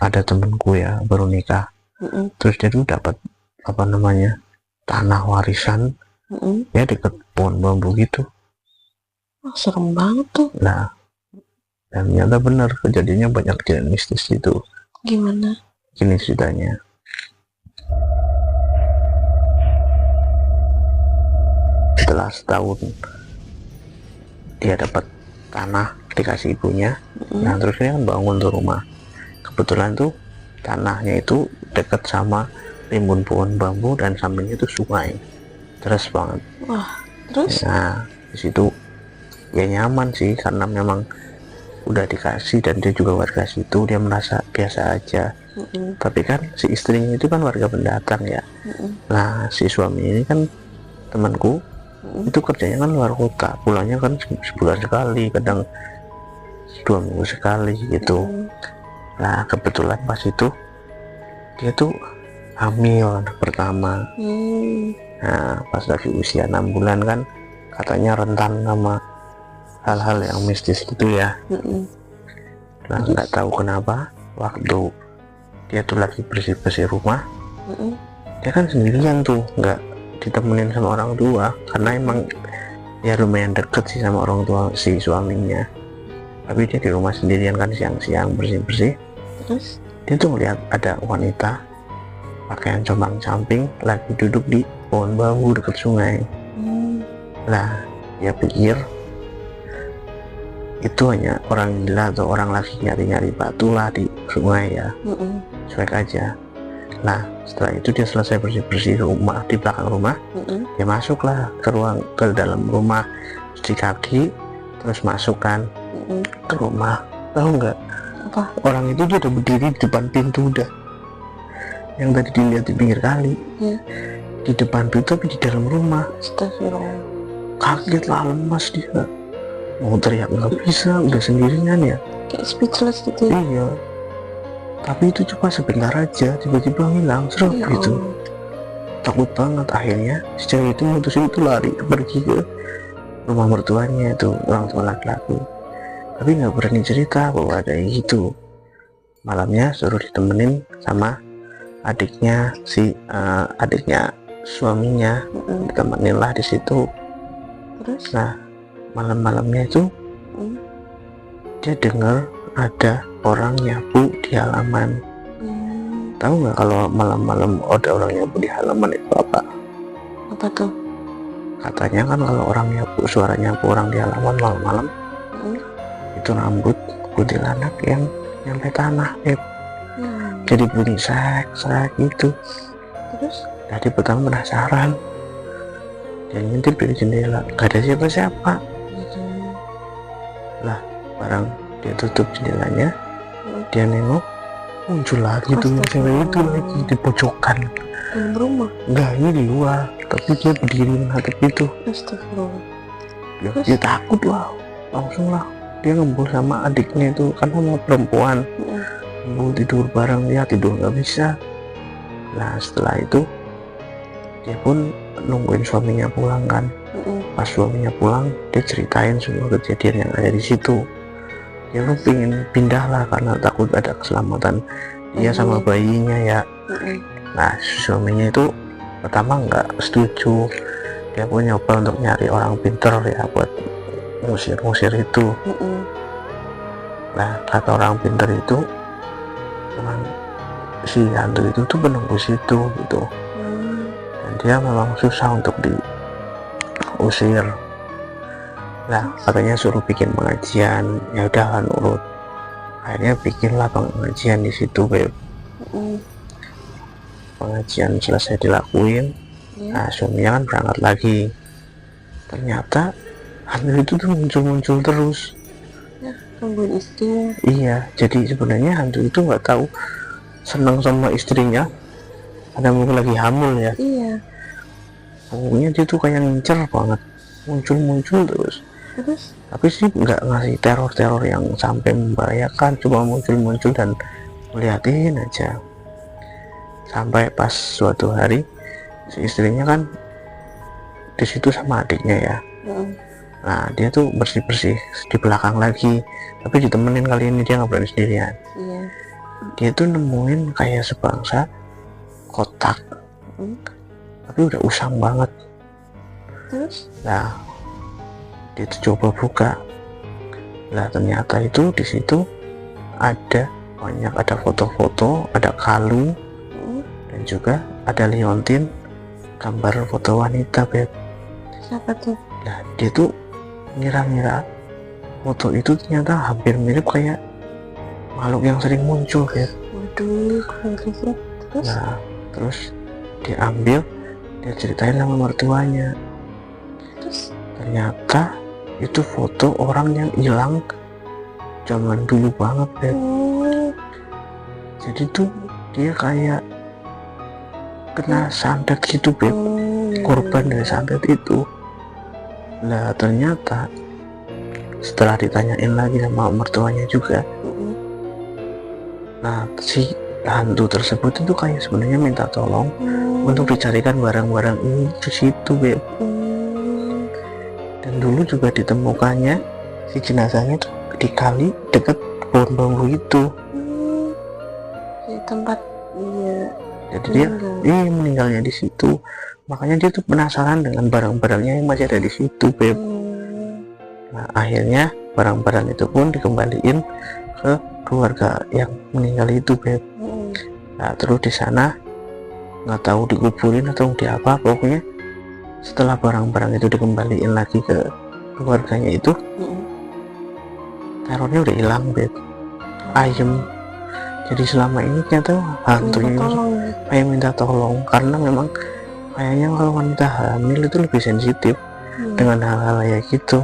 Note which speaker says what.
Speaker 1: ada temenku ya baru nikah. Terus dia tuh dapat apa namanya tanah warisan ya deket pohon bambu gitu.
Speaker 2: Serem banget tuh.
Speaker 1: Nah, dan ternyata benar kejadiannya banyak kejadian mistis gitu.
Speaker 2: Gimana?
Speaker 1: Gini ceritanya. Setelah setahun dia dapat tanah dikasih ibunya. Nah terus dia kan bangun tuh rumah. Kebetulan tuh tanahnya itu deket sama rimbun pohon bambu dan sampingnya itu sungai. Deras banget.
Speaker 2: Wah, terus?
Speaker 1: Nah di situ ya nyaman sih karena memang udah dikasih dan dia juga warga situ, dia merasa biasa aja. Tapi kan si istrinya itu kan warga pendatang ya. Nah si suami ini kan temanku itu kerjanya kan luar kota, pulangnya kan sebulan sekali, kadang 2 minggu sekali gitu. Nah kebetulan pas itu dia tuh hamil anak pertama. Nah pas lagi usia 6 bulan kan katanya rentan sama hal-hal yang mistis gitu ya. Nah nggak tahu kenapa waktu dia tuh lagi bersih-bersih rumah, dia kan sendirian tuh, nggak ditemenin sama orang tua karena emang ya lumayan deket sih sama orang tua si suaminya. Tapi dia di rumah sendirian kan siang-siang bersih-bersih.
Speaker 2: Terus
Speaker 1: dia tuh ngeliat ada wanita pakaian compang-camping lagi duduk di pohon bambu dekat sungai. Lah dia pikir itu hanya orang gila atau orang lagi nyari-nyari batu lah di sungai ya. Cuek aja. Nah setelah itu dia selesai bersih-bersih rumah di belakang rumah, dia masuklah ke dalam rumah, cuci kaki, terus masukkan ke rumah. Tahu nggak?
Speaker 2: apa?
Speaker 1: Orang itu dia udah berdiri di depan pintu udah. Yang tadi dilihat di pinggir kali, di depan pintu tapi di dalam rumah.
Speaker 2: Astagfirullah.
Speaker 1: Kaget lah, lemas dia. Mau teriak nggak bisa, udah sendirian ya.
Speaker 2: Kayak speechless gitu.
Speaker 1: Iya. Tapi itu cuma sebentar aja, tiba-tiba hilang serap gitu. Takut banget, akhirnya si cewek itu mutusin itu lari pergi ke rumah mertuanya itu, orang tua laki-laki. Tapi nggak berani cerita bahwa ada yang gitu. Malamnya suruh ditemenin sama adiknya adiknya suaminya, ditemenin lah di situ.
Speaker 2: Terus?
Speaker 1: Nah malam-malamnya itu dia dengar ada orang nyapu di halaman. Tahu nggak kalau malam-malam ada orang nyapu di halaman itu apa?
Speaker 2: Apa tuh?
Speaker 1: Katanya kan kalau orang nyapu, suara nyapu orang di halaman malam-malam itu rambut kuntilanak yang nyampe tanah, jadi bunyi sak gitu.
Speaker 2: Terus?
Speaker 1: Jadi pertama penasaran, dia ngintip dari jendela, gak ada siapa-siapa. Lah barang dia tutup jendelanya, dia nengok, muncul lagi tuh cewek itu lagi di pojokan
Speaker 2: dalam rumah.
Speaker 1: Enggak, ini di luar, tapi dia berdiri menghadap itu.
Speaker 2: Astagfirullah.
Speaker 1: Dia takut lah, langsung lah dia ngembul sama adiknya itu, kan sama perempuan. Ngembul tidur bareng, ya tidur nggak bisa. Nah setelah itu dia pun nungguin suaminya pulang kan. Pas suaminya pulang, dia ceritain semua kejadian yang ada di situ. Dia pun pengen pindah lah karena takut ada keselamatan dia sama bayinya ya. Nah suaminya itu pertama nggak setuju, dia pun nyoba untuk nyari orang pinter ya buat ngusir itu. Nah kata orang pinter itu memang si hantu itu tuh penunggu situ gitu, dan dia memang susah untuk diusir. Nah katanya suruh bikin pengajian, ya udah kan nurut. Akhirnya bikinlah pengajian di situ beb. Pengajian selesai dilakuin, nah suaminya kan berangkat lagi. Ternyata hantu itu tuh muncul terus.
Speaker 2: Gangguin istri.
Speaker 1: Iya, jadi sebenarnya hantu itu nggak tahu senang sama istrinya, ada mungkin lagi hamil ya.
Speaker 2: Iya.
Speaker 1: Pokoknya dia tuh kayak ngincer banget, muncul terus. Tapi sih nggak ngasih teror yang sampai membahayakan, cuma muncul dan melihatin aja. Sampai pas suatu hari si istrinya kan di situ sama adiknya ya. Nah dia tuh bersih di belakang lagi, tapi ditemenin kali ini, dia nggak berani sendirian. dia tuh nemuin kayak sebangsa kotak, tapi udah usang banget.
Speaker 2: Terus?
Speaker 1: Nah, dia tuh coba buka. Nah, ternyata itu di situ ada foto-foto, ada kalung, dan juga ada liontin gambar foto wanita, Beb.
Speaker 2: Siapa tuh?
Speaker 1: Nah, dia tuh ngira-ngira foto itu ternyata hampir mirip kayak makhluk yang sering muncul, Beb.
Speaker 2: Waduh, kurang sih. Terus?
Speaker 1: Nah, terus diambil, dia ceritain sama mertuanya.
Speaker 2: Terus?
Speaker 1: Ternyata itu foto orang yang hilang zaman dulu banget, Beb. Jadi tuh dia kayak kena santet gitu, Beb. Korban dari santet itu. Nah, ternyata setelah ditanyain lagi sama mertuanya juga, nah si hantu tersebut itu kayak sebenarnya minta tolong untuk dicarikan barang-barang ini di situ, Beb. Dan dulu juga ditemukannya si jenazahnya tuh di kali dekat pohon bambu itu.
Speaker 2: Di tempat
Speaker 1: Jadi dia meninggalnya di situ. Makanya dia tuh penasaran dengan barang-barangnya yang masih ada di situ, Beb. Nah, akhirnya barang-barang itu pun dikembaliin ke keluarga yang meninggal itu, Beb. Nah, terus di sana nggak tahu dikuburin atau di apa, pokoknya setelah barang-barang itu dikembaliin lagi ke keluarganya itu, terornya udah hilang, Beb. Ayem. Jadi selama ini ternyata hantunya kayak minta tolong, karena memang kayaknya kalau wanita hamil itu lebih sensitif dengan hal-hal kayak gitu.